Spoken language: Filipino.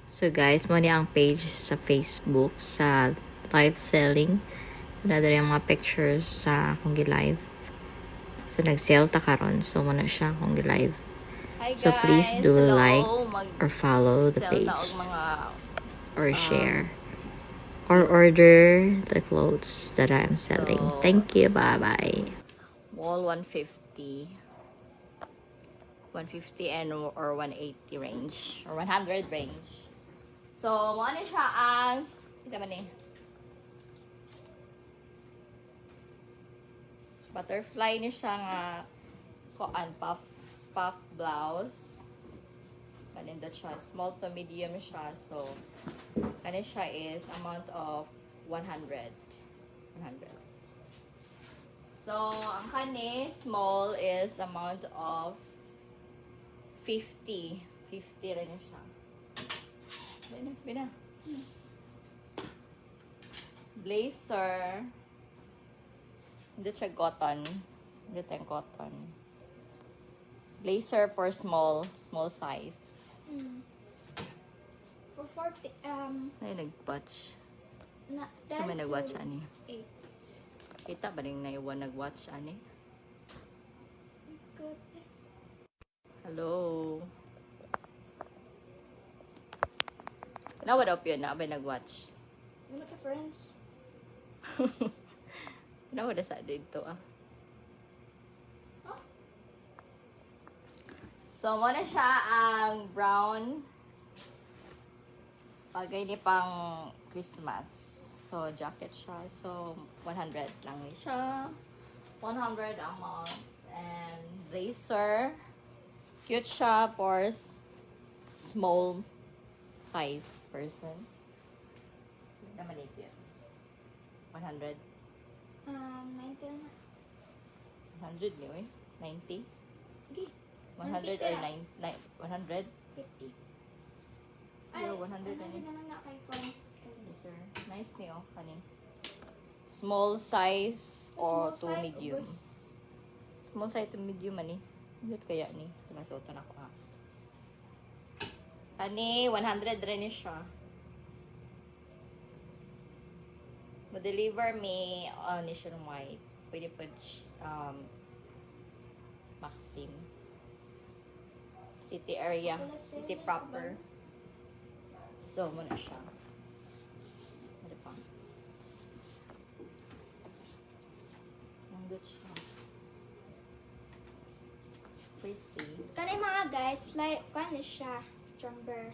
So guys, mo ni ang page sa Facebook sa live selling. Another yung mga pictures sa akong live. So nag-sell ta karon. So mo na siya akong live. Hi So guys, please do hello. like or follow the Sell page na og mga or share or order the clothes that I'm selling. So, Thank you. Bye-bye. wall 150 and or 180 range or 100 range. So, mo ni siya ang kita man ni butterfly ni siya nga koan puff blouse. Kanindot siya, small to medium siya. So, kani siya is amount of 100. So, ang kani small is amount of 50. 50 rin siya. Bina. Blazer. Hindi siya cotton. Hindi tayong cotton. Blazer for small size. For 40, Ay, nag-watch. na, Sa may 10 nag-watch, to ani? 8. Kita ba rin naiwan nag-watch, ani? Good. Hello? Nawa daw yun na, abay nag-watch. Ano ka, friends? Nawa na sa dito, ah. Huh? So, muna siya ang brown. Pagay ni pang Christmas. So, jacket siya. So, 100 lang ni siya. 100 amount. And blazer. Cute siya for small size person. Hindi naman cute. 100. 90 na. 100 ni, eh. 90. Okay. 100 or 9. 100? 50. Yo, 100 na ni. na lang na kay Kwan. Yes, sir. Nice ni, oh. Kani. Small size or to medium. Small size to medium, ani. Hindi kaya ni. Tumasuotan ako, ha. Kani, 100 rin ni siya. Ma-deliver me nationwide. Pwede po, Maxim. City area. City proper. So, muna siya. Ano pa? Nandot siya. Pretty. Kanay mga guys, like, Kwan siya. Jumper.